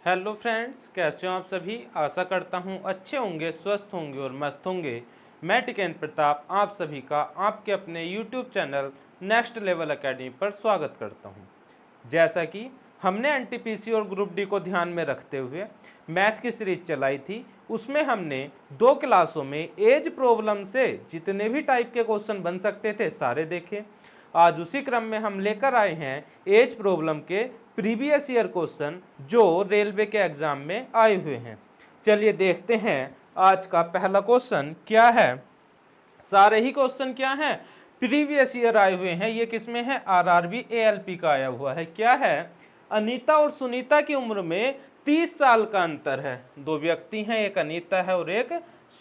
Hello friends, कैसे हो आप सभी। आशा करता हूँ अच्छे होंगे, स्वस्थ होंगे और मस्त होंगे। मैं टिकेन प्रताप आप सभी का आपके अपने YouTube channel next level academy पर स्वागत करता हूँ। जैसा कि हमने एनटीपीसी और ग्रुप डी को ध्यान में रखते हुए मैथ की सीरीज चलाई थी, उसमें हमने 2 क्लासों में एज प्रॉब्लम से जितने भी टाइप के क्वेश्चन बन सकते थे सारे देखे। आज उसी क्रम में हम लेकर आए हैं एज प्रॉब्लम के प्रीवियस ईयर क्वेश्चन जो रेलवे के एग्जाम में आए हुए हैं। चलिए देखते हैं आज का पहला क्वेश्चन क्या है। सारे ही क्वेश्चन क्या हैं, प्रीवियस ईयर आए हुए हैं। ये किसमें है, आरआरबी एएलपी का आया हुआ है। क्या है, अनीता और सुनीता की उम्र में 30 साल का अंतर है। दो व्यक्ति हैं, एक अनीता है और एक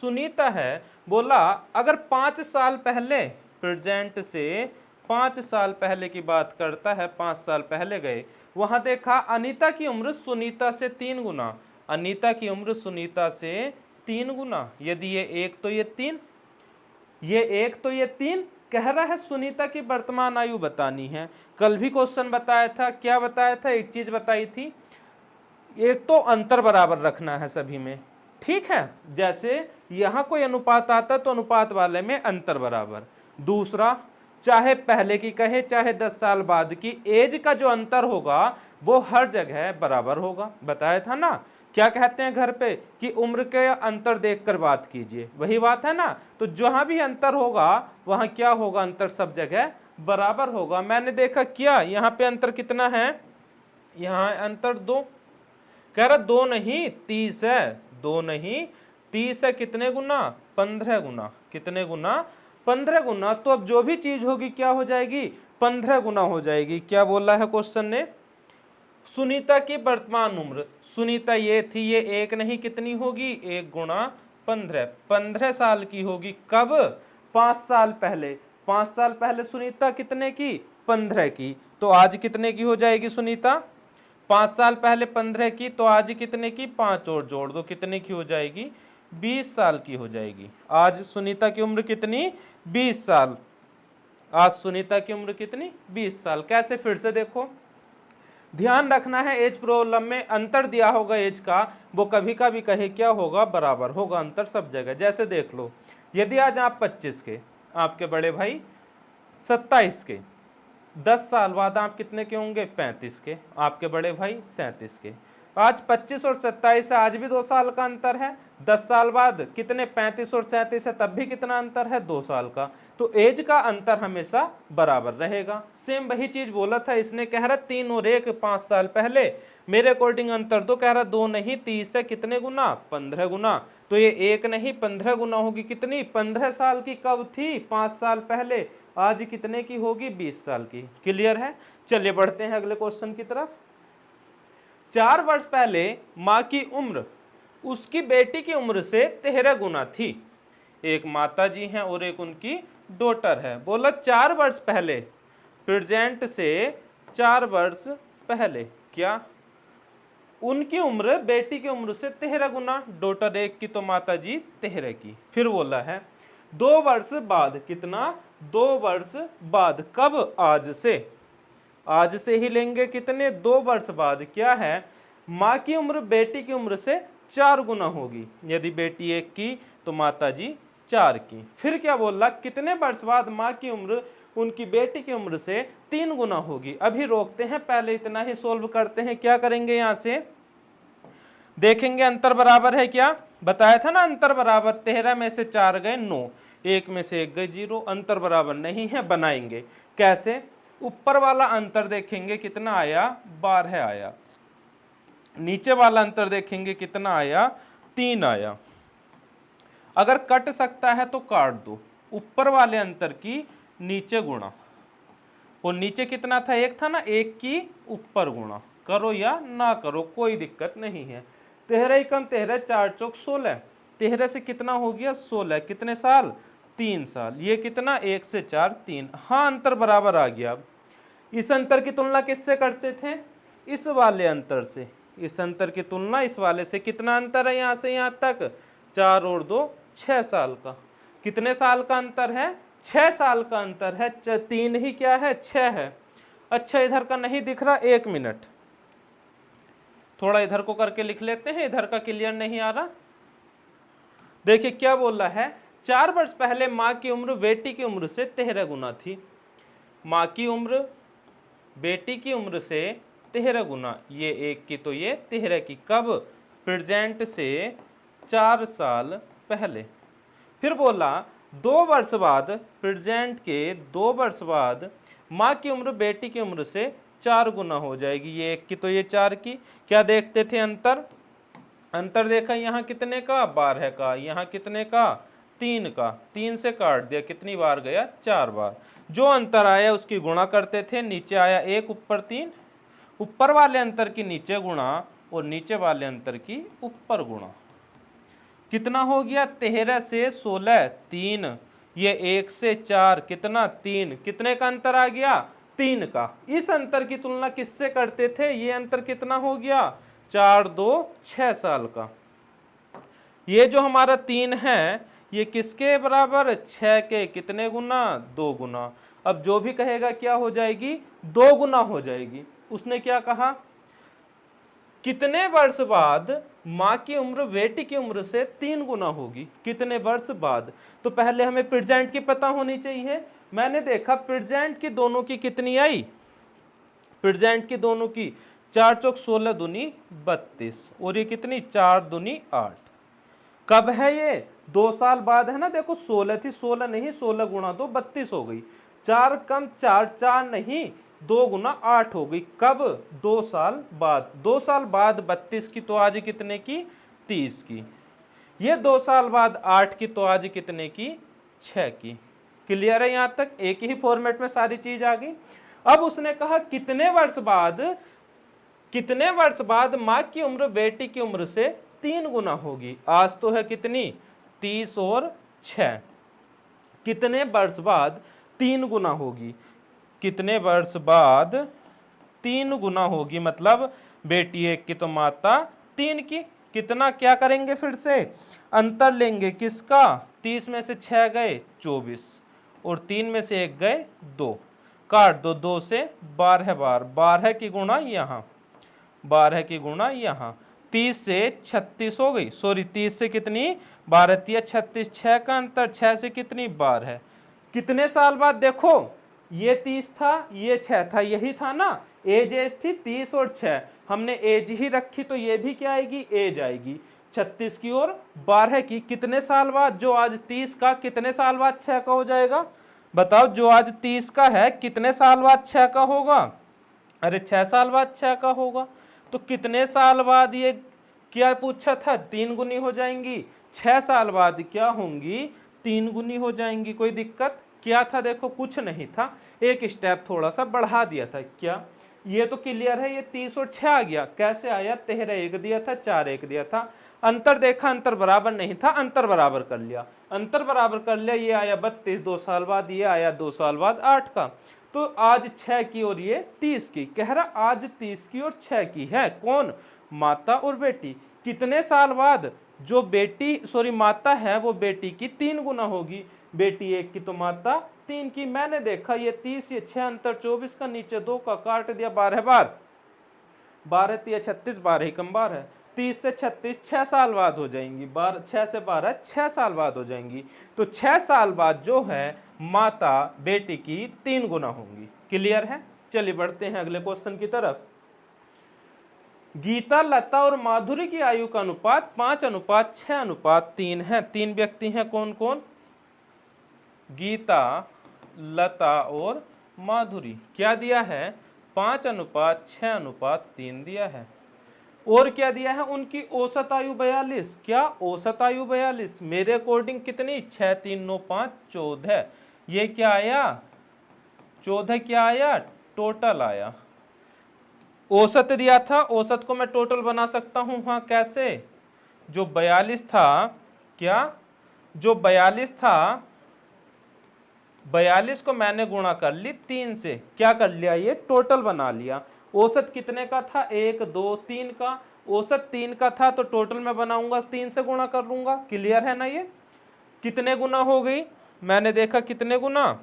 सुनीता है। बोला अगर 5 साल पहले, प्रेजेंट से 5 साल पहले की बात करता है, 5 साल पहले गए, वहां देखा अनीता की उम्र सुनीता से 3 गुना, अनीता की उम्र सुनीता से 3 गुना। यदि ये एक तो ये 3, ये एक तो ये 3, कह रहा है सुनीता की वर्तमान आयु बतानी है। कल भी क्वेश्चन बताया था, क्या बताया था, एक चीज बताई थी, एक तो अंतर बराबर रखना है सभी में, ठीक है। जैसे यहां कोई अनुपात आता तो अनुपात वाले में अंतर बराबर। दूसरा, चाहे पहले की कहे चाहे 10 साल बाद की, एज का जो अंतर होगा वो हर जगह बराबर होगा। बताया था ना, क्या कहते हैं घर पे कि उम्र के अंतर देखकर बात कीजिए, वही बात है ना। तो जहां भी अंतर होगा वहां क्या होगा, अंतर सब जगह बराबर होगा। मैंने देखा क्या यहां पे अंतर कितना है, यहां अंतर 2, कह रहा 2 नहीं 30 है, 2 नहीं 30 है, कितने गुना, 15 गुना, कितने गुना, 15 गुना। तो अब जो भी चीज होगी क्या हो जाएगी, 15 गुना हो जाएगी। क्या बोला है क्वेश्चन ने, सुनीता की वर्तमान उम्र, सुनीता ये थी, ये एक नहीं कितनी होगी, 1 गुणा 15, 15 साल की होगी। कब, 5 साल पहले। 5 साल पहले सुनीता कितने की, 15 की। तो आज कितने की हो जाएगी सुनीता, 5 साल पहले 15 की, तो आज कितने की, 5 और जोड़ दो, कितने की हो जाएगी, 20 साल की हो जाएगी। आज सुनीता की उम्र कितनी, 20 साल। आज सुनीता की उम्र कितनी, 20 साल। कैसे, फिर से देखो, ध्यान रखना है एज प्रॉब्लम में अंतर दिया होगा एज का, वो कभी का भी कहे क्या होगा, बराबर होगा अंतर सब जगह। जैसे देख लो, यदि आज आप 25 के, आपके बड़े भाई 27 के, 10 साल बाद आप कितने के होंगे, 35 के, आपके बड़े भाई 37 के। आज 25 और 27 है, आज भी 2 साल का अंतर है। 10 साल बाद कितने, 35 और 37 है, तब भी कितना अंतर है, 2 साल का। तो एज का अंतर हमेशा बराबर रहेगा। सेम वही चीज बोला था इसने, कह रहा 3 और 1 5 साल पहले, मेरे अकॉर्डिंग अंतर तो कह रहा 2 नहीं 30 है, कितने गुना, 15 गुना। तो ये 1 नहीं 15 गुना होगी, कितनी, 15 साल की कब थी, 5 साल पहले। आज कितने की होगी, 20 साल की। क्लियर है। चलिए बढ़ते हैं अगले क्वेश्चन की तरफ। 4 वर्ष पहले मां की उम्र उसकी बेटी की उम्र से 13 गुना थी। एक माता जी हैं और एक उनकी डॉटर है। बोला 4 वर्ष पहले, प्रेजेंट से 4 वर्ष पहले, क्या उनकी उम्र बेटी की उम्र से 13 गुना, डॉटर एक की तो माता जी 13 की। फिर बोला है 2 वर्ष बाद, कितना, 2 वर्ष बाद, कब, आज से ही लेंगे, कितने, 2 वर्ष बाद। क्या है, माँ की उम्र बेटी की उम्र से 4 गुना होगी। यदि बेटी 1 की तो माता जी 4 की। फिर क्या बोला, कितने वर्ष बाद माँ की उम्र उनकी बेटी की उम्र से 3 गुना होगी। अभी रोकते हैं, पहले इतना ही सोल्व करते हैं। क्या करेंगे, यहां से देखेंगे अंतर बराबर है क्या, बताया था ना अंतर बराबर, 13 में से 4 गए 9, 1 में से 1 गए 0, अंतर बराबर नहीं है। बनाएंगे कैसे, ऊपर वाला अंतर देखेंगे कितना आया, 12 आया। नीचे वाला अंतर देखेंगे कितना आया, 3 आया। अगर कट सकता है तो काट दो, ऊपर वाले अंतर की नीचे गुणा, और नीचे कितना था, 1 था ना, 1 की ऊपर गुणा, करो या ना करो कोई दिक्कत नहीं है। 13 ही कम 13, 4 चौक 16, 13 से कितना हो गया, 16, कितने साल, 3 साल। ये कितना, 1 से 4 3, हाँ अंतर बराबर आ गया। अब इस अंतर की तुलना किससे करते थे, इस वाले अंतर से। इस अंतर की तुलना इस वाले से, कितना अंतर है यहां से यहां तक, 4 और 2 6 साल का। कितने साल का अंतर है, 6 साल का अंतर है। 3 ही क्या है, 6 है। अच्छा इधर का नहीं दिख रहा, 1 मिनट, थोड़ा इधर को करके लिख लेते हैं, इधर का क्लियर नहीं आ रहा। देखिए क्या बोल रहा है, 4 वर्ष पहले माँ की उम्र बेटी की उम्र से 13 गुना थी। माँ की उम्र बेटी की उम्र से 13 गुना, ये 1 की तो ये 13 की, कब? प्रेजेंट से 4 साल पहले। फिर बोला 2 वर्ष बाद, प्रेजेंट के 2 वर्ष बाद माँ की उम्र बेटी की उम्र से 4 गुना हो जाएगी। ये 1 की तो ये 4 की। क्या देखते थे अंतर? अंतर देखा यहाँ कितने का? 12 का। यहाँ कितने का? 3 का। 3 से काट दिया, कितनी बार गया? 4 बार। जो अंतर आया उसकी गुणा करते थे, नीचे आया 1 ऊपर 3, ऊपर वाले अंतर की नीचे गुणा और नीचे वाले अंतर की ऊपर गुणा। कितना हो गया? 13 से 16 3, ये 1 से 4 कितना? 3, कितने का अंतर आ गया? 3 का। इस अंतर की तुलना किससे करते थे? ये अंतर कितना हो गया? 4 2 6 साल का। ये जो हमारा 3 है ये किसके बराबर? 6 के कितने गुना? 2 गुना। अब जो भी कहेगा क्या हो जाएगी? 2 गुना हो जाएगी। उसने क्या कहा? कितने वर्ष बाद माँ की उम्र बेटी की उम्र से 3 गुना होगी? कितने वर्ष बाद? तो पहले हमें प्रेजेंट की पता होनी चाहिए। मैंने देखा प्रेजेंट की दोनों की कितनी आई? प्रेजेंट की दोनों की 4 चौक 16 दूनी 32, और ये कितनी? 4 दूनी 8। कब है ये? 2 साल बाद है ना। देखो 16 थी, 16 नहीं, 16 गुणा 2 32 हो गई। 4 कम 4, 4 नहीं, 2 गुना 8 हो गई। कब? 2 साल बाद। 2 साल बाद 32 की तो आज कितने की? 30 की। ये 2 साल बाद 8 की तो आज कितने की? 6 की। क्लियर है? यहां तक एक ही फॉर्मेट में सारी चीज आ गई। अब उसने कहा कितने वर्ष बाद माँ की उम्र बेटी की उम्र से 3 गुना होगी? आज तो है कितनी? 30 और 6। कितने वर्ष बाद 3 गुना होगी? कितने वर्ष बाद 3 गुना होगी? मतलब बेटी 1 की तो माता 3 की। कितना? क्या करेंगे? फिर से अंतर लेंगे किसका? 30 में से 6 गए 24, और 3 में से 1 गए 2, काट दो। 2 से 12 बार, 12 की गुणा यहाँ, 12 की गुणा यहाँ, 30 से 36 हो गई। सॉरी 30 से कितनी? 12 तिया 36, 6 का अंतर, 6 से कितनी? 12। कितने साल बाद? देखो ये 30 था, ये 6 था, यही था ना। एज थी 30 और 6, हमने एज ही रखी तो ये भी क्या आएगी? एज आएगी। 36 की और 12 की कितने साल बाद? जो आज 30 का कितने साल बाद 6 का हो जाएगा? बताओ, जो आज 30 का है कितने साल बाद 6 का होगा? अरे 6 साल बाद 6 का होगा। तो कितने साल बाद ये क्या पूछा था? 3 गुनी हो जाएंगी। 6 साल बाद क्या होंगी? 3 गुनी हो जाएंगी। कोई दिक्कत? क्या था? देखो कुछ नहीं था, एक स्टेप थोड़ा सा बढ़ा दिया था। क्या? ये तो क्लियर है। ये 30 और 6 आ गया। कैसे आया? 13 1 दिया था, 4 1 दिया था। अंतर देखा, अंतर बराबर नहीं था, अंतर बराबर कर लिया। अंतर बराबर कर लिया, ये आया 32 2 साल बाद, ये आया 2 साल बाद 8 का। तो आज 6 की और ये 30 की। कह रहा आज 30 की और 6 की है। कौन? माता और बेटी। कितने साल बाद? जो बेटी सॉरी माता है वो बेटी की 3 गुना होगी। बेटी 1 की तो माता 3 की। मैंने देखा ये 30, ये 6 अंतर 24 का, नीचे 2 का, काट दिया 12 बार, 12 तिया 36, 12 ही कम 12 है। 30 से 36 6 साल बाद हो जाएंगी। 6 से 12 6 साल बाद हो जाएंगी। तो 6 साल बाद जो है माता बेटी की 3 गुना होंगी। क्लियर है? चलिए बढ़ते हैं अगले क्वेश्चन की तरफ। गीता, लता और माधुरी की आयु का अनुपात 5:6:3 है। 3 व्यक्ति हैं, कौन कौन? गीता, लता और माधुरी। क्या दिया है? 5:6:3 दिया है। और क्या दिया है? उनकी औसत आयु 42। क्या? औसत आयु 42। मेरे अकॉर्डिंग कितनी? 6 3 9 5 14। ये क्या आया? 14 क्या आया? टोटल आया। औसत दिया था, औसत को मैं टोटल बना सकता हूं। हाँ, कैसे? जो 42 था, क्या? जो 42 था, 42 को मैंने गुणा कर ली 3 से, क्या कर लिया? ये टोटल बना लिया। औसत कितने का था? 1 2 3 का। औसत 3 का था तो टोटल में बनाऊंगा 3 से गुणा कर लूंगा। क्लियर है ना? ये कितने गुना हो गई? मैंने देखा कितने गुना?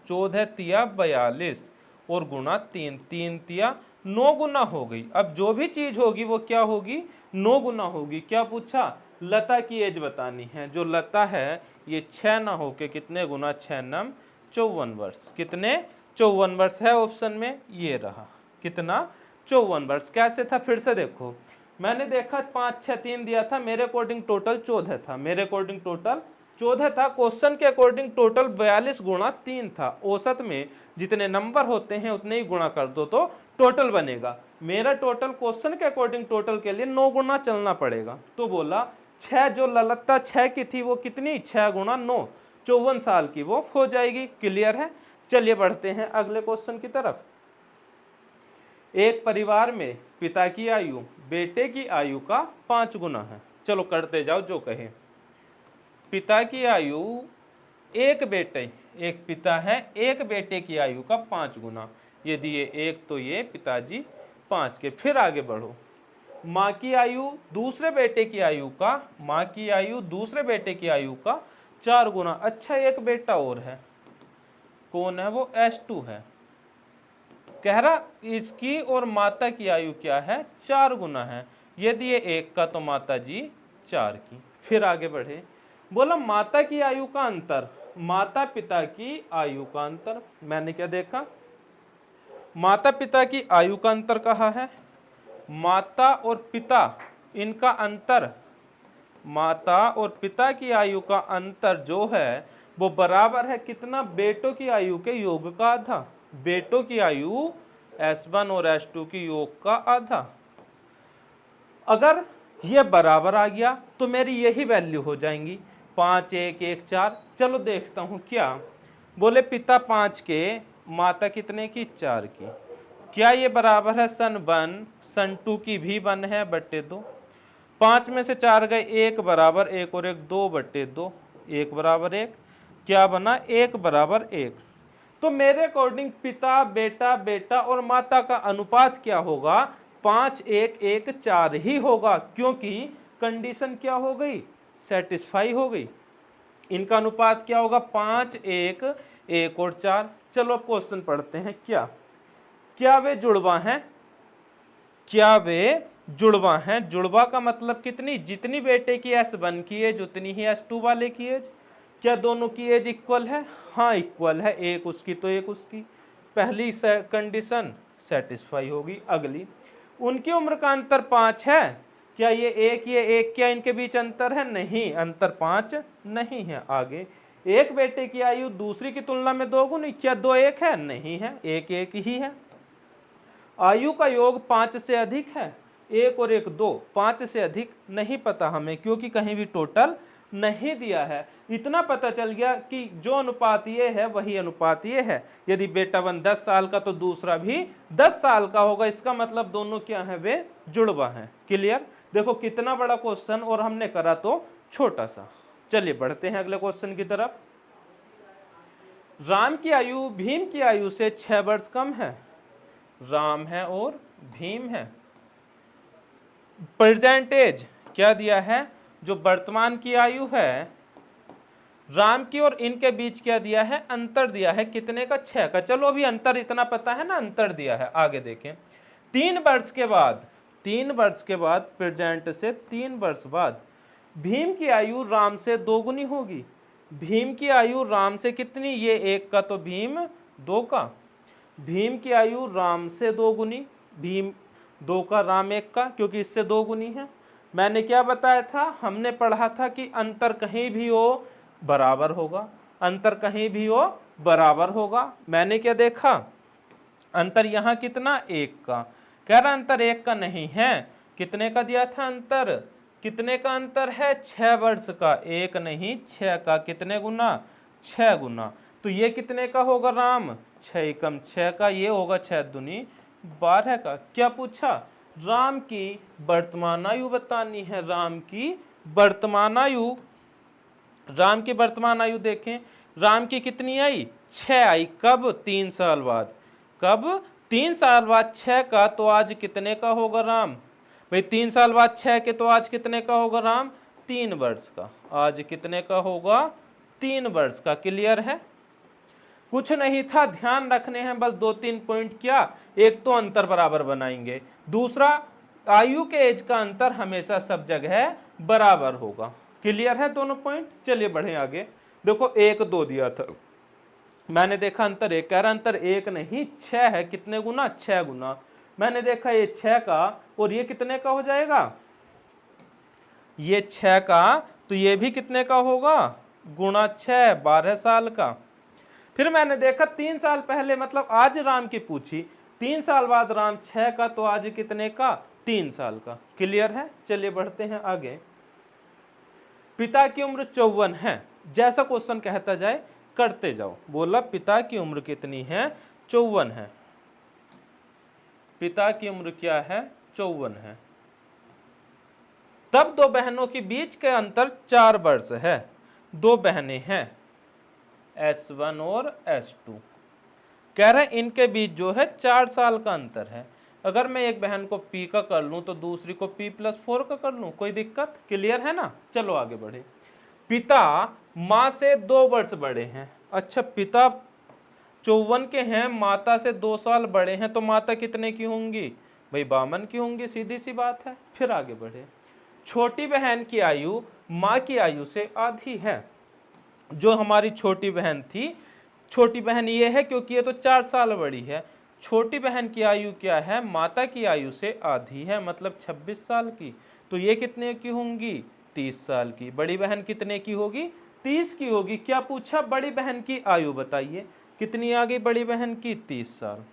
14 तिया 42, और गुना 3, 3 तिया 9 गुना हो गई। अब जो भी चीज होगी वो क्या होगी, 9 गुना होगी। क्या पूछा, लता की एज बतानी है। जो लता है ये 6 ना होके कितने गुना, 6 नम 54 वर्ष। कितने, 54 वर्ष है ऑप्शन में, ये रहा कितना, 54 वर्ष। कैसे था फिर से देखो, मैंने देखा 5 6 3 दिया था, मेरे अकॉर्डिंग टोटल 14 था, मेरे अकॉर्डिंग टोटल 14 था। क्वेश्चन के अकॉर्डिंग टोटल 42 गुणा 3 था। औसत में जितने नंबर होते हैं उतने ही गुणा कर दो तो टोटल बनेगा। मेरा टोटल क्वेश्चन के अकॉर्डिंग टोटल के लिए 9 गुना चलना पड़ेगा। तो बोला 6, जो ललता 6 की थी वो कितनी, 6 गुणा 9, 54 साल की वो हो जाएगी। क्लियर है। चलिए बढ़ते हैं अगले क्वेश्चन की तरफ। एक परिवार में पिता की आयु बेटे की आयु का 5 गुना है। चलो करते जाओ जो कहे। पिता की आयु, एक बेटे, एक पिता है, एक बेटे की आयु का 5 गुना। ये दिए एक तो ये पिताजी 5 के। फिर आगे बढ़ो, माँ की आयु दूसरे बेटे की आयु का, माँ की आयु दूसरे बेटे की आयु का 4 गुना। अच्छा एक बेटा और है, कौन है वो, S2 है। कह रहा इसकी और माता की आयु क्या है, 4 गुना है। यदि ये एक का तो माता जी 4 की। फिर आगे बढ़े, बोला माता की आयु का अंतर, माता पिता की आयु का अंतर। मैंने क्या देखा, माता पिता की आयु का अंतर कहा है। माता और पिता इनका अंतर, माता और पिता की आयु का अंतर जो है वो बराबर है कितना, बेटों की आयु के योग का आधा। बेटों की आयु S1 और S2 की योग का आधा। अगर ये बराबर आ गया तो मेरी यही वैल्यू हो जाएंगी, 5 1 1 4। चलो देखता हूं क्या, बोले पिता 5 के, माता कितने की, 4 की। क्या ये बराबर है सन 1, सन 2 की भी 1 है बट्टे 2। 5 में से 4 गए, 1 बराबर 1 और 1 2 बट्टे 2, 1 बराबर 1। क्या बना, 1 बराबर 1। तो मेरे अकॉर्डिंग पिता बेटा बेटा और माता का अनुपात क्या होगा, 5 1 1 4 ही होगा, क्योंकि कंडीशन क्या हो गई, सेटिस्फाई हो गई। इनका अनुपात क्या होगा, 5 1 1 और 4। चलो अब क्वेश्चन पढ़ते हैं। क्या क्या वे जुड़वा हैं, क्या वे जुड़वा हैं। जुड़वा का मतलब कितनी, जितनी बेटे की S1 की एज उतनी ही S2 वाले की एज। क्या दोनों की एज इक्वल है, हाँ इक्वल है, एक उसकी तो एक उसकी। पहली कंडीशन सेटिस्फाई होगी। अगली, उनकी उम्र का अंतर 5 है। क्या ये एक, क्या इनके बीच अंतर है, नहीं, अंतर 5 नहीं है। आगे, एक बेटे की आयु दूसरी की तुलना में 2 गुनी, क्या 2 1 है, नहीं है, एक एक ही है। आयु का योग 5 से अधिक है, 1 और 1 2, 5 से अधिक नहीं पता हमें, क्योंकि कहीं भी टोटल नहीं दिया है। इतना पता चल गया कि जो अनुपात ये है वही अनुपात ये है। यदि बेटा 1 10 साल का तो दूसरा भी 10 साल का होगा। इसका मतलब दोनों क्या है, वे जुड़वा हैं। क्लियर। देखो कितना बड़ा क्वेश्चन और हमने करा तो छोटा सा। चलिए बढ़ते हैं अगले क्वेश्चन की तरफ। राम की आयु भीम की आयु से 6 वर्ष कम है। राम है और भीम है। परसेंटेज क्या दिया है, जो वर्तमान की आयु है राम की और इनके बीच क्या दिया है, अंतर दिया है कितने का, 6 का। चलो अभी अंतर इतना पता है ना, अंतर दिया है। आगे देखें, 3 वर्ष के बाद, 3 वर्ष के बाद, प्रेजेंट से 3 वर्ष बाद भीम की आयु राम से 2 गुनी होगी। भीम की आयु राम से कितनी, ये 1 का तो भीम 2 का। भीम की आयु राम से 2 गुनी, भीम 2 का राम 1 का, क्योंकि इससे 2 गुनी है। मैंने क्या बताया था, हमने पढ़ा था कि अंतर कहीं भी हो बराबर होगा, अंतर कहीं भी हो बराबर होगा। मैंने क्या देखा, अंतर यहाँ कितना, 1 का। कह रहा अंतर 1 का नहीं है, कितने का दिया था अंतर, कितने का अंतर है, 6 वर्ष का। 1 नहीं 6 का, कितने गुना, 6 गुना। तो ये कितने का होगा राम, 6 कम 6 का, ये होगा 6 दूनी 12 का। क्या पूछा, राम की वर्तमान आयु बतानी है। राम की वर्तमान आयु, राम की वर्तमान आयु देखें, राम की कितनी आई, 6 आई। कब, 3 साल बाद। कब, 3 साल बाद 6 का, तो आज कितने का होगा राम, भाई 3 साल बाद 6 के, तो आज कितने का होगा राम, 3 वर्ष का। आज कितने का होगा, 3 वर्ष का। क्लियर है। कुछ नहीं था, ध्यान रखने हैं बस 2-3 पॉइंट। क्या? एक तो अंतर बराबर बनाएंगे, दूसरा आयु के एज का अंतर हमेशा सब जगह बराबर होगा। क्लियर है दोनों पॉइंट? चलिए बढ़े आगे। देखो 1-2 दिया था, मैंने देखा अंतर 1, कह रहा अंतर 1 नहीं 6 है। कितने गुना? 6 गुना। मैंने देखा ये 6 का, और ये कितने का हो जाएगा? ये 6 का, तो ये भी कितने का होगा? गुणा 6, 12 साल का। फिर मैंने देखा 3 साल पहले, मतलब आज राम की पूछी, 3 साल बाद राम 6 का, तो आज कितने का? 3 साल का। क्लियर है? चलिए बढ़ते हैं आगे। पिता की उम्र 54 है, जैसा क्वेश्चन कहता जाए करते जाओ। बोला पिता की उम्र कितनी है? 54 है। पिता की उम्र क्या है? 54 है। तब दो बहनों के बीच के अंतर 4 वर्ष है। दो बहनें हैं S1 और S2। कह रहे हैं इनके बीच जो है 4 साल का अंतर है। अगर मैं एक बहन को P का कर लूं तो दूसरी को P+4 का कर लूं, कोई दिक्कत? क्लियर है ना? चलो आगे बढ़े। पिता माँ से 2 वर्ष बड़े हैं। अच्छा, पिता 54 के हैं, माता से 2 साल बड़े हैं, तो माता कितने की होंगी? भाई 52 की होंगी, सीधी सी बात है। फिर आगे बढ़े। छोटी बहन की आयु माँ की आयु से आधी है। जो हमारी छोटी बहन थी, छोटी बहन ये है क्योंकि ये तो 4 साल बड़ी है। छोटी बहन की आयु क्या है? माता की आयु से आधी है, मतलब 26 साल की। तो ये कितने की होंगी? 30 साल की। बड़ी बहन कितने की होगी? 30 की होगी। क्या पूछा? बड़ी बहन की आयु बताइए। कितनी आ गई बड़ी बहन की? 30 साल।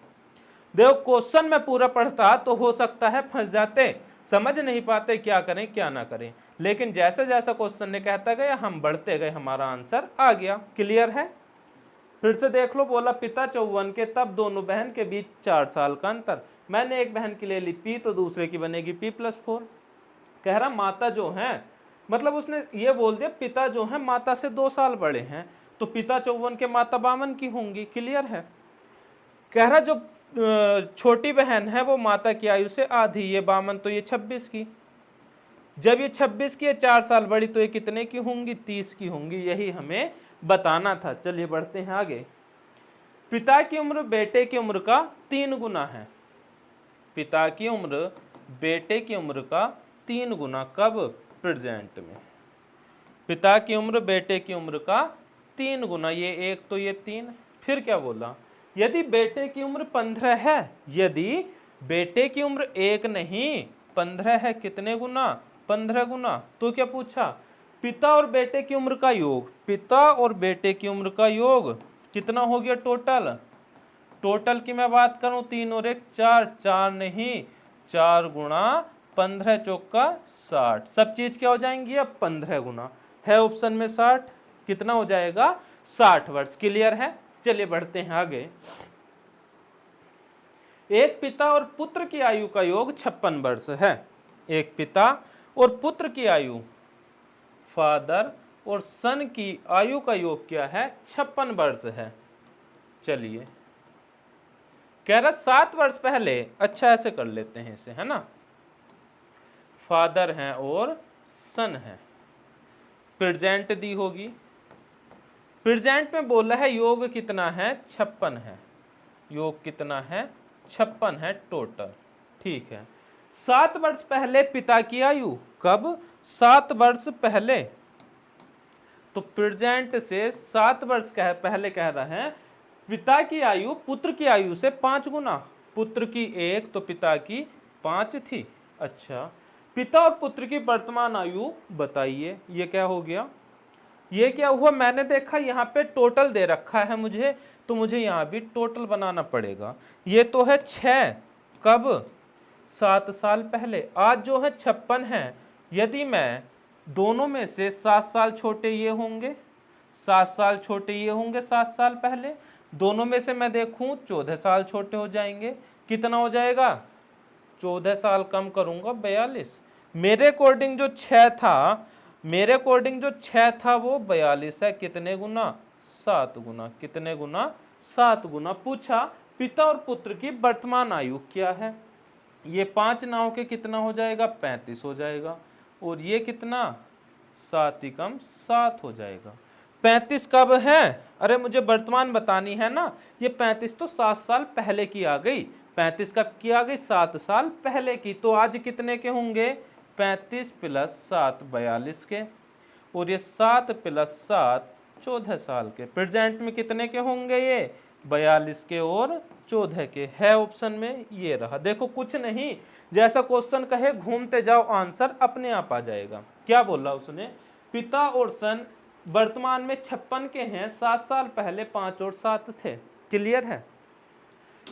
देखो क्वेश्चन में पूरा पढ़ता तो हो सकता है फंस जाते, समझ नहीं पाते क्या करें क्या ना करें, लेकिन जैसे जैसा क्वेश्चन ने कहता गया हम बढ़ते गए, हमारा आंसर आ गया। क्लियर है? फिर से देख लो। बोला पिता 54 के, तब दोनों बहन के बीच 4 साल का अंतर। मैंने एक बहन की ले ली P, तो दूसरे की बनेगी P+4। कह रहा माता जो है, मतलब उसने ये बोल दिया पिता जो है माता से 2 साल बड़े हैं, तो पिता 54 के, माता 52 की होंगी। क्लियर है? कह रहा जो छोटी बहन है वो माता की आयु से आधी, ये 52, तो ये 26 की। जब ये 26 की है, 4 साल बड़ी, तो ये कितने की होंगी? 30 की होंगी। यही हमें बताना था। चलिए बढ़ते हैं आगे। पिता की उम्र बेटे की उम्र का 3 गुना है। पिता की उम्र बेटे की उम्र का 3 गुना। कब? प्रेजेंट में। पिता की उम्र बेटे की उम्र का 3 गुना। ये 1 तो ये 3। फिर क्या बोला? यदि बेटे की उम्र 15 है, यदि बेटे की उम्र 1 नहीं 15 है, कितने गुना? 15 गुना। तो क्या पूछा? पिता और बेटे की उम्र का योग। पिता और बेटे की उम्र का योग कितना हो गया टोटल? टोटल की मैं बात करूं, 3 और 1 4, 4 नहीं 4 गुणा 15 चौका 60। सब चीज क्या हो जाएंगी अब? 15 गुना। है ऑप्शन में 60। कितना हो जाएगा? 60 वर्ष। क्लियर है? चलिए बढ़ते हैं आगे। एक पिता और पुत्र की आयु का योग 56 वर्ष है। एक पिता और पुत्र की आयु, फादर और सन की आयु का योग क्या है? 56 वर्ष है। चलिए, कह रहा 7 वर्ष पहले, अच्छा ऐसे कर लेते हैं इसे, है ना, फादर हैं और सन है, प्रेजेंट दी होगी। प्रेजेंट में बोला है योग कितना है? 56 है। योग कितना है? 56 है टोटल। ठीक है। 7 वर्ष पहले पिता की आयु, कब? 7 वर्ष पहले। तो प्रेजेंट से 7 वर्ष पहले कह रहा है पिता की आयु पुत्र की आयु से 5 गुना। पुत्र की 1 तो पिता की 5 थी। अच्छा, पिता और पुत्र की वर्तमान आयु बताइए। ये क्या हो गया? ये क्या हुआ? मैंने देखा यहाँ पे टोटल दे रखा है मुझे, तो मुझे यहाँ भी टोटल बनाना पड़ेगा। ये तो है 6, कब? 7 साल पहले। आज जो है 56 है। यदि मैं दोनों में से 7 साल छोटे ये होंगे, 7 साल छोटे ये होंगे 7 साल पहले, दोनों में से मैं देखूं 14 साल छोटे हो जाएंगे। कितना हो जाएगा? 14 साल कम करूंगा 42। मेरे अकॉर्डिंग जो 6 था, मेरे अकॉर्डिंग जो 6 था वो 42 है। कितने गुना? 7 गुना। कितने गुना? 7 गुना। पूछा पिता और पुत्र की वर्तमान आयु क्या है? ये 5 नाव के कितना हो जाएगा? 35 हो जाएगा। और ये कितना? 7 एकम 7 हो जाएगा। 35 कब है? अरे मुझे वर्तमान बतानी है ना। ये 35 तो 7 साल पहले की आ गई। 35 कब की आ गई? 7 साल पहले की। तो आज कितने के होंगे? 35 प्लस 7 42 के, और ये 7 प्लस 7 14 साल के। प्रेजेंट में कितने के होंगे ये? 42 के और 14 के। है ऑप्शन में, ये रहा। देखो कुछ नहीं, जैसा क्वेश्चन कहे घूमते जाओ, आंसर अपने आप आ जाएगा। क्या बोला उसने? पिता और सन वर्तमान में 56 के हैं, 7 साल पहले 5 और 7 थे। क्लियर है?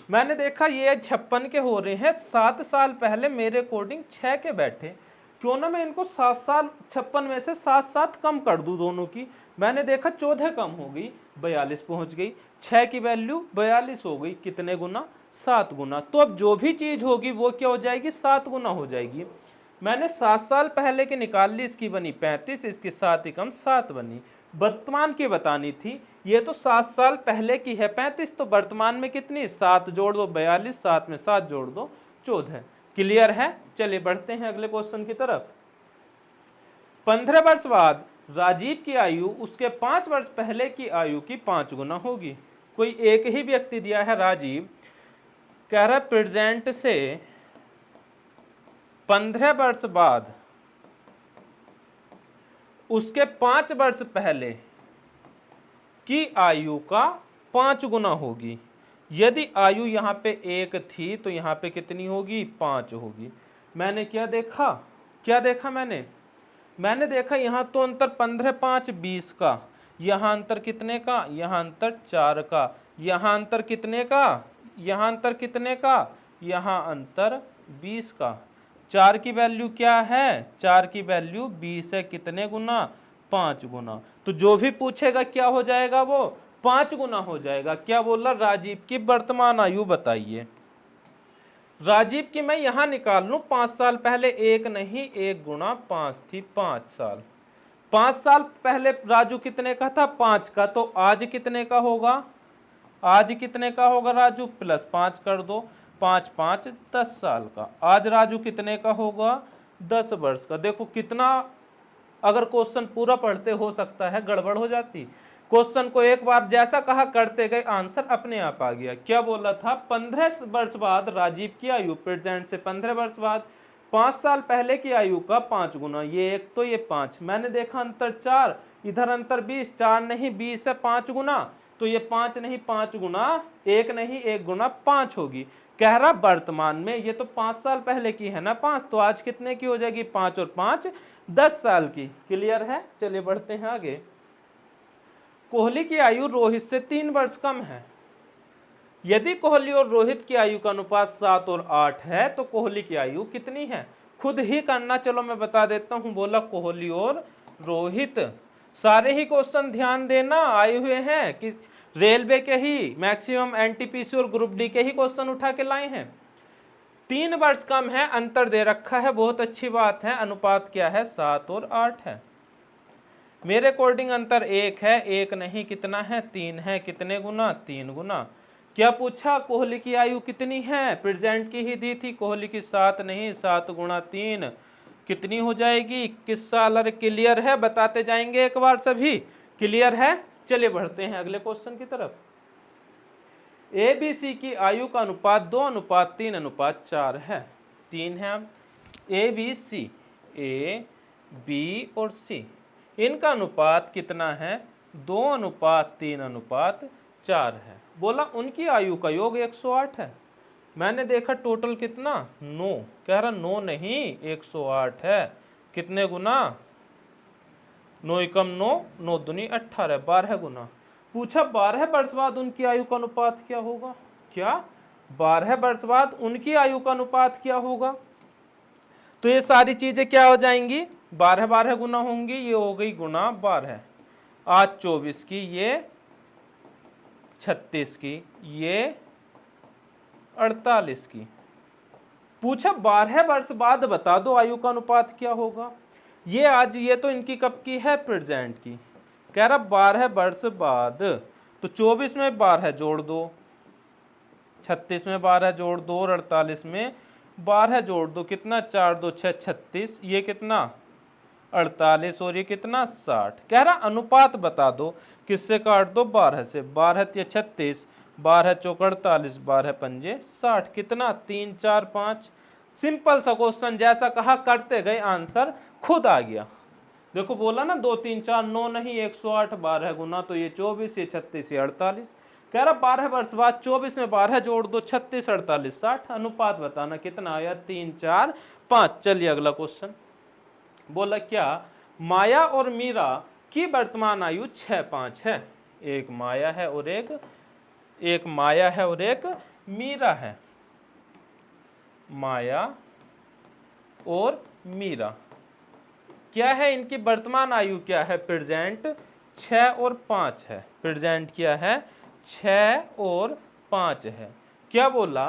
मैंने देखा ये 56 के हो रहे हैं, 7 साल पहले मेरे अकॉर्डिंग 6 के बैठे, क्यों ना मैं इनको 7 साल 56 में से 7 7 कम कर दूं दोनों की। मैंने देखा 14 कम हो गई, 42 पहुंच गई। 6 की वैल्यू 42 हो गई, कितने गुना? 7 गुना। तो अब जो भी चीज होगी वो क्या हो जाएगी? 7 गुना हो जाएगी। मैंने 7 साल पहले की निकाल ली, इसकी बनी 35, इसकी 7 ही कम 7 बनी। वर्तमान की बतानी थी, ये तो 7 साल पहले की है 35, तो वर्तमान में कितनी? 7 जोड़ दो 42, 7 में 7 जोड़ दो 14। क्लियर है? चलिए बढ़ते हैं अगले क्वेश्चन की तरफ। 15 वर्ष बाद राजीव की आयु उसके 5 वर्ष पहले की आयु की 5 गुना होगी। कोई एक ही व्यक्ति दिया है राजीव, कह रहा प्रेजेंट से 15 वर्ष बाद उसके 5 वर्ष पहले की आयु का 5 गुना होगी। यदि आयु यहाँ पे 1 थी तो यहाँ पे कितनी होगी? 5 होगी। मैंने क्या देखा? क्या देखा मैंने देखा यहाँ तो अंतर 15 5 20 का, यहाँ अंतर कितने का? यहाँ अंतर 4 का। यहाँ अंतर कितने का? यहाँ अंतर कितने का? यहाँ अंतर 20 का। 4 की वैल्यू क्या है? 4 की वैल्यू 20 है। कितने गुना? 5 गुना। तो जो भी पूछेगा क्या हो जाएगा? वो 5 गुना हो जाएगा। क्या बोला? राजीव की वर्तमान आयु बताइए। राजीव की मैं यहां निकाल लूं, 5 साल पहले, एक नहीं 1 गुना 5 थी, 5 साल। 5 साल पहले राजू कितने का था? 5 का। तो आज कितने का होगा? आज कितने का होगा राजू? प्लस 5 कर दो, 5 5 10 साल का। आज राजू कितने का होगा? 10 वर्ष का। देखो कितना, अगर क्वेश्चन पूरा पढ़ते हो सकता है गड़बड़ हो जाती। क्वेश्चन को एक बार जैसा कहा करते गए, आंसर अपने आप आ गया। क्या बोला था? 15 वर्ष बाद राजीव की आयु, प्रेजेंट से 15 वर्ष बाद 5 साल पहले की आयु का 5 गुना। ये 1 तो ये 5। मैंने देखा अंतर 4, इधर अंतर 20, 4 नहीं 20 है 5 गुना, तो ये 5 नहीं 5 गुना, 1 नहीं 1 गुना 5 होगी। कह रहा वर्तमान में, ये तो 5 साल पहले की है ना 5, तो आज कितने की हो जाएगी? 5 और 5 10 साल की। क्लियर है? चलिए बढ़ते हैं आगे। कोहली की आयु रोहित से 3 वर्ष कम है। यदि कोहली और रोहित की आयु का अनुपात 7 और 8 है तो कोहली की आयु कितनी है? खुद ही करना, चलो मैं बता देता हूं। बोला कोहली और रोहित। सारे ही क्वेश्चन ध्यान देना आए हुए हैं कि रेलवे के ही, मैक्सिमम एनटीपीसी और ग्रुप डी के ही क्वेश्चन उठा के लाए हैं। 3 वर्ष कम है, अंतर दे रखा है, बहुत अच्छी बात है। अनुपात क्या है? 7 और 8 है। मेरे अकॉर्डिंग अंतर 1 है, 1 नहीं कितना है? 3 है। कितने गुना? 3 गुना। क्या पूछा? कोहली की आयु कितनी है? प्रेजेंट की ही दी थी। कोहली की 7 नहीं, 7 गुणा 3 कितनी हो जाएगी? 21 साल। अरे क्लियर है? बताते जाएंगे एक बार सभी। क्लियर है? चलिए बढ़ते हैं अगले क्वेश्चन की तरफ। ए बी सी की आयु का अनुपात 2:3:4 है। 3 है। अब A B C, A B और सी, इनका अनुपात कितना है? 2:3:4 है। बोला उनकी आयु का योग 108 है। मैंने देखा टोटल कितना? 9। कह रहा 9 नहीं 108 है। कितने गुना? 9 एकम 9, 9 दूनी 18, 12 गुना। पूछा 12 वर्ष बाद उनकी आयु का अनुपात क्या होगा? क्या 12 वर्ष बाद उनकी आयु का अनुपात क्या होगा? तो ये सारी चीजें क्या हो जाएंगी? 12 12 गुना होंगी। ये हो गई गुना 12। आज 24 की, ये 36 की, ये 48 की। पूछा 12 वर्ष बाद बता दो आयु का अनुपात क्या होगा? ये आज, ये तो इनकी कब की है? प्रेजेंट की। कह रहा 12 वर्ष बाद, तो 24 में 12 जोड़ दो, 36 में 12 जोड़ दो और 48 में 12 जोड़ दो। कितना? 4 2 6 36। ये कितना? 48 और ये कितना 60। कह रहा अनुपात बता दो, किससे काट दो 12 से, 12 या 36, 12 चौक 48, 12 पंजे 60, कितना 3 4 5। सिंपल सा क्वेश्चन, जैसा कहा करते गए आंसर खुद आ गया। देखो बोला ना 2 3 4 9 नहीं 108, 12 गुना तो ये 24, ये 36, ये 48। कह रहा 12 वर्ष बाद 24 में 12 जोड़ दो, 36 48 60। अनुपात बताना कितना आया 3 4 5। चलिए अगला क्वेश्चन। बोला क्या माया और मीरा की वर्तमान आयु 6 5 है। एक माया है और एक माया है और एक मीरा है। माया और मीरा क्या है, इनकी वर्तमान आयु क्या है, प्रेजेंट 6 और 5 है। प्रेजेंट क्या है 6 और 5 है। क्या बोला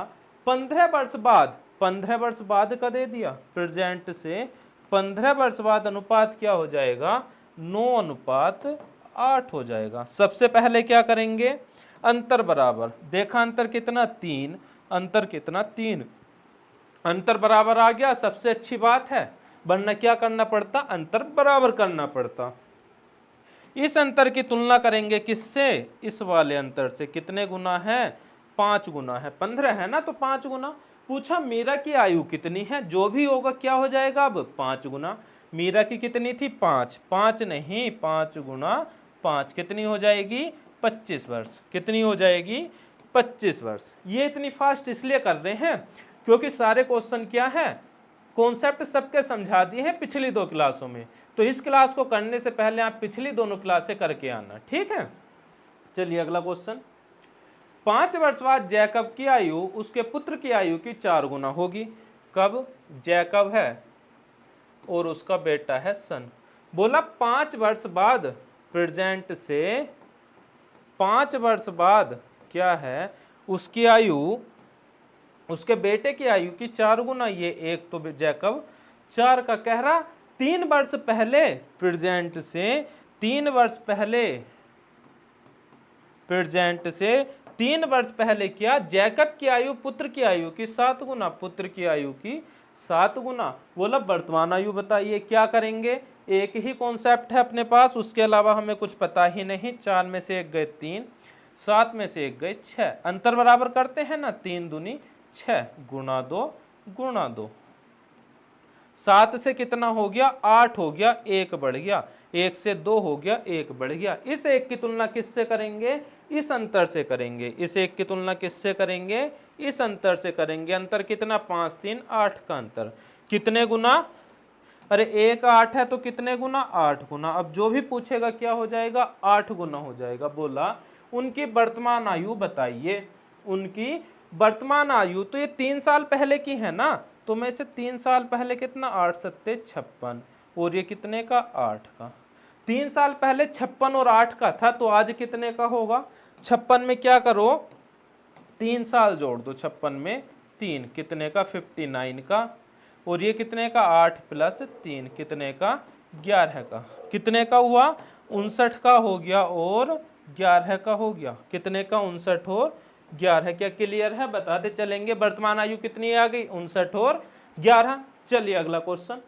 15 वर्ष बाद, 15 वर्ष बाद का दे दिया, प्रेजेंट से 15 वर्ष बाद अनुपात क्या हो जाएगा 9 अनुपात 8 हो जाएगा। सबसे पहले क्या करेंगे, अंतर बराबर, देखा अंतर कितना 3, अंतर कितना 3, अंतर बराबर आ गया, सबसे अच्छी बात है, वरना क्या करना पड़ता, अंतर बराबर करना पड़ता। इस अंतर की तुलना करेंगे किससे, इस वाले अंतर से, कितने गुना है 5 गुना है, 15 है ना तो 5 गुना। पूछा मीरा की आयु कितनी है, जो भी होगा क्या हो जाएगा अब 5 गुना। मीरा की कितनी थी 5, 5 नहीं 5 गुना 5 कितनी हो जाएगी 25 वर्ष, कितनी हो जाएगी 25 वर्ष। ये इतनी फास्ट इसलिए कर रहे हैं क्योंकि सारे क्वेश्चन क्या है, कॉन्सेप्ट सबके समझा दिए हैं पिछली 2 क्लासों में, तो इस क्लास को करने से पहले आप पिछली दोनों क्लासें करके आना, ठीक है। चलिए अगला क्वेश्चन। 5 वर्ष बाद जैकब की आयु उसके पुत्र की आयु की 4 गुना होगी। कब, जैकब है और उसका बेटा है सन। बोला 5 वर्ष बाद, प्रेजेंट से 5 वर्ष बाद क्या है उसकी आयु, उसके बेटे की आयु की 4 गुना। ये एक तो जैकब 4 का कह रहा 3 वर्ष पहले, प्रेजेंट से 3 वर्ष पहले, प्रेजेंट से 3 वर्ष पहले क्या जैकब की आयु पुत्र की आयु की 7 गुना, पुत्र की आयु की 7 गुना। बोला वर्तमान आयु बताइए, क्या करेंगे, एक ही कॉन्सेप्ट है अपने पास, उसके अलावा हमें कुछ पता ही नहीं। 4 में से 1 गए 3, 7 में से 1 गए 6, अंतर बराबर करते हैं ना, 3 दूनी 6 गुणा 2 गुणा 2। 7 से कितना हो गया 8 हो गया, 1 बढ़ गया, 1 से 2 हो गया, 1 बढ़ गया। इस एक की तुलना किससे करेंगे, इस अंतर से करेंगे। इस एक की तुलना किससे करेंगे, इस अंतर से करेंगे। अंतर कितना 5 3 8 का अंतर, कितने गुना, अरे 1 8 है तो कितने गुना 8 गुना। अब जो भी पूछेगा क्या हो जाएगा 8 गुना हो जाएगा। बोला उनकी वर्तमान आयु बताइए, उनकी वर्तमान आयु, तो ये 3 साल पहले की है ना, तो मैं इसे 3 साल पहले कितना 8 सत्ते 56, और ये कितने का 8 का। 3 साल पहले 56 और 8 का था, तो आज कितने का होगा, 56 में क्या करो 3 साल जोड़ दो, 56 में 3 कितने का 59 का, और ये कितने का 8 प्लस 3 कितने का 11 का, कितने का हुआ 59 का हो गया और 11 का हो गया, कितने का 59 और 11। क्या क्लियर है, बताते चलेंगे। वर्तमान आयु कितनी आ गई 59 और 11। चलिए अगला क्वेश्चन।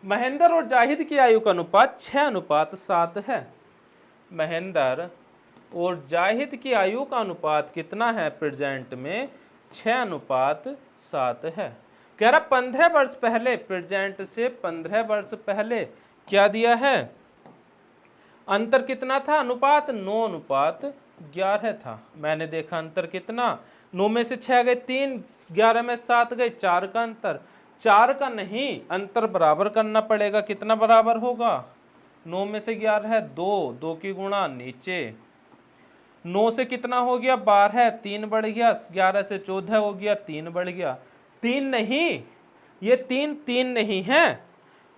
महेंद्र और जाहिद की आयु का अनुपात 6 अनुपात 7 है। महेंद्र और जाहिद की आयु का अनुपात कितना है, प्रेजेंट में 6 अनुपात 7 है। कह रहा 15 वर्ष पहले, प्रेजेंट से 15 वर्ष पहले क्या दिया है, अंतर कितना था, अनुपात 9 अनुपात 11 था। मैंने देखा अंतर कितना, 9 में से 6 गए 3, 11 में 7 गए 4 का अंतर, 4 का नहीं, अंतर बराबर करना पड़ेगा। कितना बराबर होगा, 9 में से 11 है 2, 2 की गुणा नीचे, 9 से कितना हो गया 12, 3 बढ़ गया, 11 से 14 हो गया 3 बढ़ गया। 3 नहीं, ये 3 नहीं है,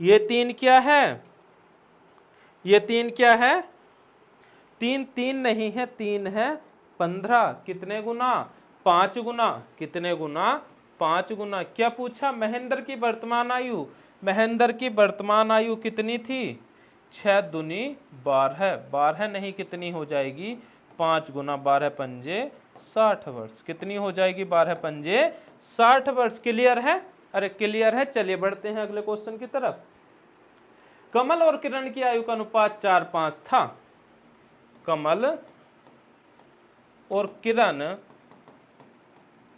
ये 3 क्या है, ये 3 क्या है, 3 नहीं है, 3 है 15, कितने गुना 5 गुना, कितने गुना 5 गुना। क्या पूछा, महेंद्र की वर्तमान आयु, महेंद्र की वर्तमान आयु कितनी थी 6 दूनी 12, 12 नहीं कितनी हो जाएगी 5 गुना 12 पंजे 60 वर्ष, कितनी हो जाएगी 12 पंजे 60 वर्ष। क्लियर है, अरे क्लियर है। चलिए बढ़ते हैं अगले क्वेश्चन की तरफ। कमल और किरण की आयु का अनुपात 4:5 था। कमल और किरण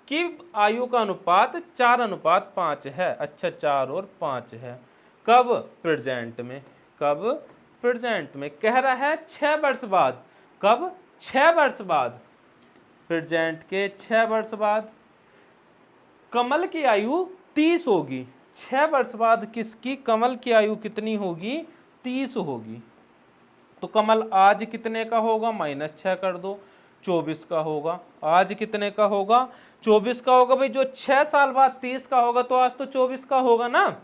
की आयु का अनुपात 4:5 है। अच्छा, 4 और 5 है। कब? प्रेजेंट में। कब? प्रेजेंट में। कह रहा है 6 वर्ष बाद। कब? 6 वर्ष बाद। प्रेजेंट के 6 वर्ष बाद। कमल की आयु 30 होगी। 6 वर्ष बाद किसकी? कमल की आयु कितनी होगी? 30 होगी। तो कमल आज कितने का होगा? -6 कर दो, 24 का होगा। आज कितने का होगा? 24 का होगा। भाई जो 6 साल बाद 30 का होगा तो आज तो 24 का होगा ना।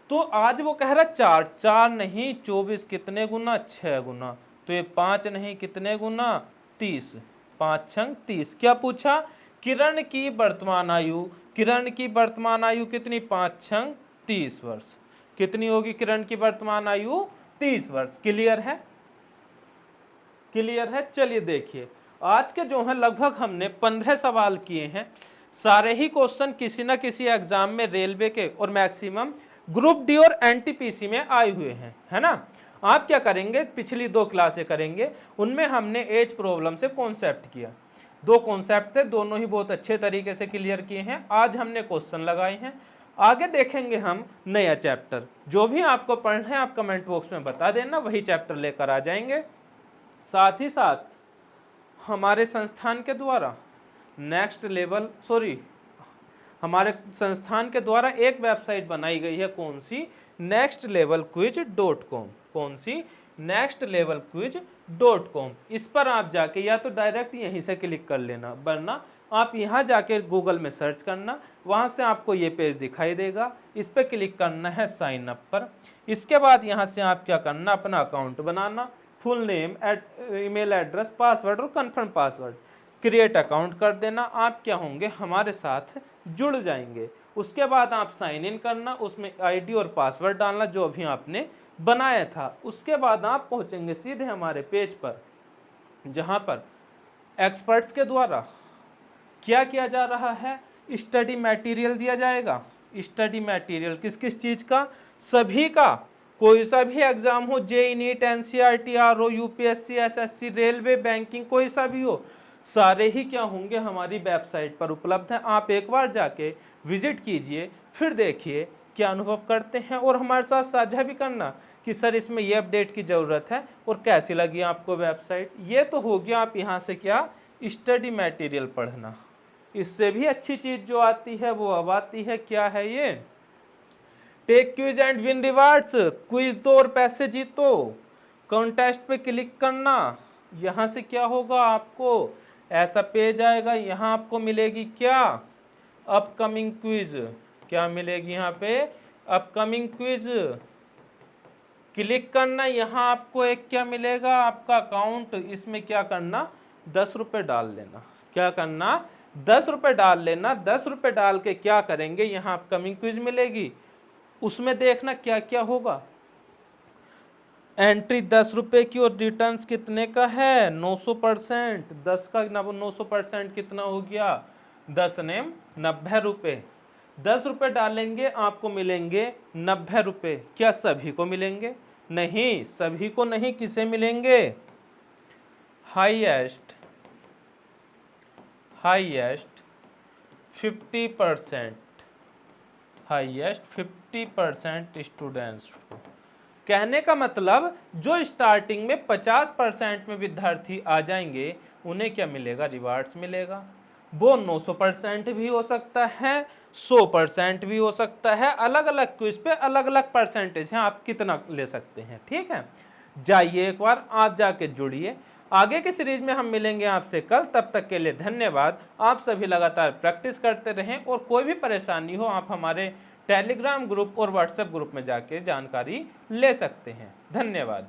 तो आज वो कह रहा 4, 4 नहीं 24 कितने गुना? 6 गुना। तो ये 5 नहीं कितने गुना? 30। 5 छंग 30। क्या पूछा? किरण की वर्तमान आयु। किरण की वर्तमान आयु कितनी? 5 छंग 30 वर्ष। कितनी होगी किरण की वर्तमान आयु? 30 वर्ष। क्लियर है? क्लियर है? चलिए देखिए, आज के जो है लगभग हमने 15 सवाल किए हैं। सारे ही क्वेश्चन किसी ना किसी एग्जाम में रेलवे के और मैक्सिमम ग्रुप डी और एनटीपीसी में आए हुए हैं, है ना। आप क्या करेंगे? पिछली 2 क्लासें करेंगे, उनमें हमने एज प्रॉब्लम से कॉन्सेप्ट किया। 2 कॉन्सेप्ट थे, दोनों ही बहुत अच्छे तरीके से क्लियर किए हैं। आज हमने क्वेश्चन लगाए हैं। आगे देखेंगे हम नया चैप्टर। जो भी आपको पढ़ना है आप कमेंट बॉक्स में बता देना, वही चैप्टर लेकर आ जाएंगे। साथ ही साथ हमारे संस्थान के द्वारा हमारे संस्थान के द्वारा एक वेबसाइट बनाई गई है। कौन सी? nextlevelquiz.com। कौन सी? nextlevelquiz.com। इस पर आप जाके या तो डायरेक्ट यहीं से क्लिक कर लेना, वरना आप यहाँ जाके गूगल में सर्च करना, वहाँ से आपको ये पेज दिखाई देगा। इस पर क्लिक करना है साइन अप पर। इसके बाद यहाँ से आप क्या करना? अपना अकाउंट बनाना, full name, email address, password और कंफर्म पासवर्ड, क्रिएट अकाउंट कर देना। आप क्या होंगे? हमारे साथ जुड़ जाएंगे। उसके बाद आप साइन इन करना, उसमें आईडी और पासवर्ड डालना जो भी आपने बनाया था। उसके बाद आप पहुंचेंगे सीधे हमारे पेज पर, जहां पर एक्सपर्ट्स के द्वारा क्या किया जा रहा है? स्टडी मटेरियल दिया जाएगा। स्टडी मटेरियल किस किस चीज का? सभी का। कोई सा भी एग्जाम हो, JEE, NEET, NCERT, RO, UPSC, SSC, railway, banking, कोई सा भी हो, सारे ही क्या होंगे? हमारी वेबसाइट पर उपलब्ध हैं। आप एक बार जाके विजिट कीजिए, फिर देखिए क्या अनुभव करते हैं, और हमारे साथ साझा भी करना कि सर इसमें ये अपडेट की ज़रूरत है और कैसी लगी आपको वेबसाइट। ये तो हो गया आप यहाँ से क्या? स्टडी मटेरियल पढ़ना। इससे भी अच्छी चीज़ जो आती है वो अब आती है। क्या है ये? Take quiz and win rewards. Quiz दो और पैसे जीतो। कॉन्टेस्ट पे क्लिक करना। यहाँ से क्या होगा? आपको ऐसा पेज आएगा। यहाँ आपको मिलेगी क्या? Upcoming quiz. क्या मिलेगी यहाँ पे? Upcoming quiz. क्लिक करना। यहाँ आपको एक क्या मिलेगा? आपका अकाउंट। इसमें क्या करना? 10 रुपये डाल लेना। क्या करना? 10 रुपये डाल लेना। 10 रुपये डाल के क्या करेंगे? यहाँ अपकमिंग क्विज मिलेगी, उसमें देखना क्या क्या होगा। एंट्री 10 रुपये की और रिटर्न्स कितने का है? 900%। 10 का 900% कितना हो गया? 10 ने 90 रुपये। 10 रुपये डालेंगे आपको मिलेंगे 90 रुपये। क्या सभी को मिलेंगे? नहीं, सभी को नहीं। किसे मिलेंगे? हाईएस्ट 50%। हाईएस्ट 50% स्टूडेंट्स को। कहने का मतलब जो स्टार्टिंग में 50% में विद्यार्थी आ जाएंगे उन्हें क्या मिलेगा? रिवार्ड्स मिलेगा। वो 900% भी हो सकता है, 100% भी हो सकता है। अलग अलग क्विज पे अलग अलग परसेंटेज हैं, आप कितना ले सकते हैं। ठीक है, जाइए एक बार आप जाके जुड़िए। आगे की सीरीज में हम मिलेंगे आपसे कल। तब तक के लिए धन्यवाद। आप सभी लगातार प्रैक्टिस करते रहें, और कोई भी परेशानी हो आप हमारे टेलीग्राम ग्रुप और व्हाट्सएप ग्रुप में जाके जानकारी ले सकते हैं। धन्यवाद।